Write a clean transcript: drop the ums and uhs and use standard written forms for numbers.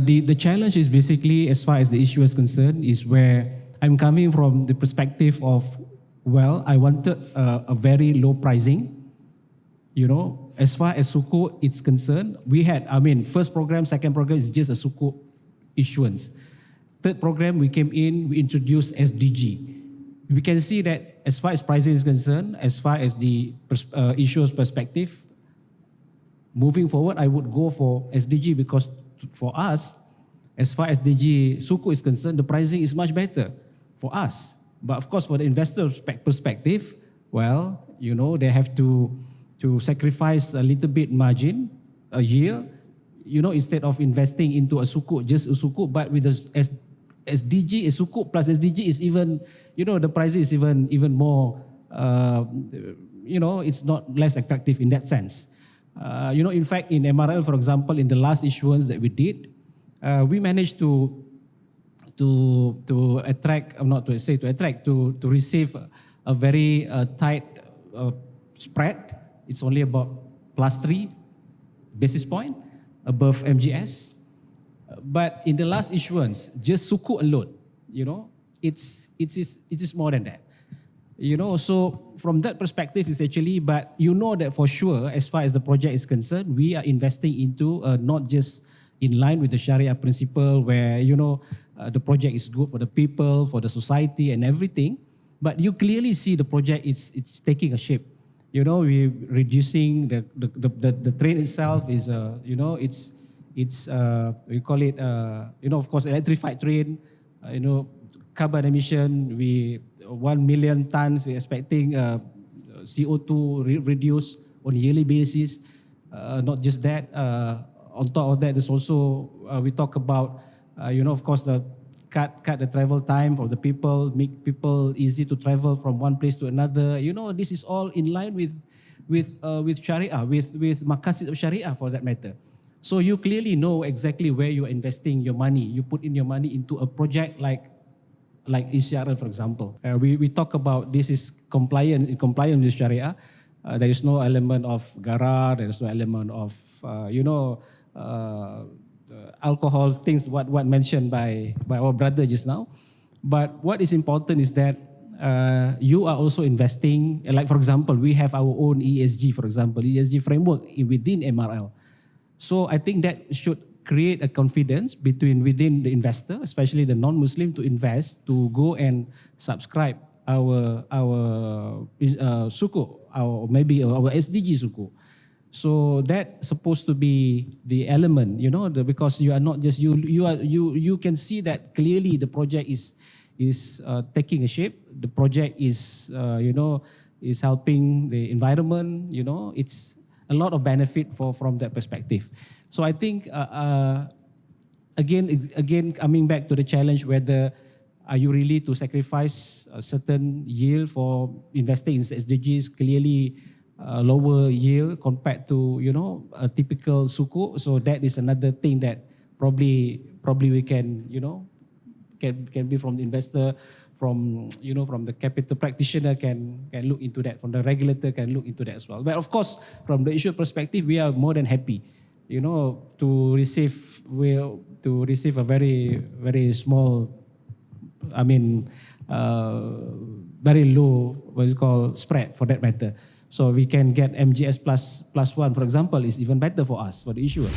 The challenge is basically, as far as the issue is concerned, is where I'm coming from the perspective of, well, I wanted a very low pricing. As far as sukuk is concerned, we had, first program, second program is just a sukuk issuance. Third program, we came in, we introduced SDG. We can see that as far as pricing is concerned, as far as the issuer's perspective, moving forward, I would go for SDG because for us, as far as SDG sukuk is concerned, the pricing is much better for us. But of course, for the investor perspective, well, they have to sacrifice a little bit margin, a year, instead of investing into a sukuk, just a sukuk, but with a SDG, a sukuk plus SDG is even, the price is even more, it's not less attractive in that sense. In fact, in MRL, for example, in the last issuance that we did, we managed to attract, not to say to attract, to receive a very tight spread. It's only about +3 basis point above MGS. But in the last issuance, just sukuk alone, it is more than that. So from that perspective, it's actually, but that for sure, as far as the project is concerned, we are investing into not just in line with the Sharia principle where, the project is good for the people, for the society and everything, but you clearly see the project, it's taking a shape. We're reducing the train itself is, it's we call it, of course, electrified train, carbon emission, 1 million tons expecting CO2 reduced on a yearly basis. Not just that, on top of that, there's also, we talk about, of course, the cut the travel time for the people, make people easy to travel from one place to another. This is all in line with Sharia, with maqasid of Sharia for that matter. So you clearly know exactly where you're investing your money. You put in your money into a project like ECRL, for example. We talk about this is compliant with Sharia. There is no element of garar, there is no element of, alcohol, things what mentioned by our brother just now. But what is important is that you are also investing, like for example, we have our own ESG, for example, ESG framework within MRL. So I think that should create a confidence within the investor, especially the non-Muslim, to invest, to go and subscribe our sukuk, or maybe our SDG sukuk. So that's supposed to be the element, because you are not just you can see that clearly the project is taking a shape. The project is is helping the environment. It's a lot of benefit from that perspective. So I think again coming back to the challenge, whether are you really to sacrifice a certain yield for investing in SDGs, clearly lower yield compared to a typical sukuk. So that is another thing that probably we can can be from the investor, from the capital practitioner can look into that, from the regulator can look into that as well. But of course, from the issuer perspective, we are more than happy, to receive a very, very small, very low, what you call, spread for that matter. So we can get MGS plus 1, for example, is even better for us, for the issuer.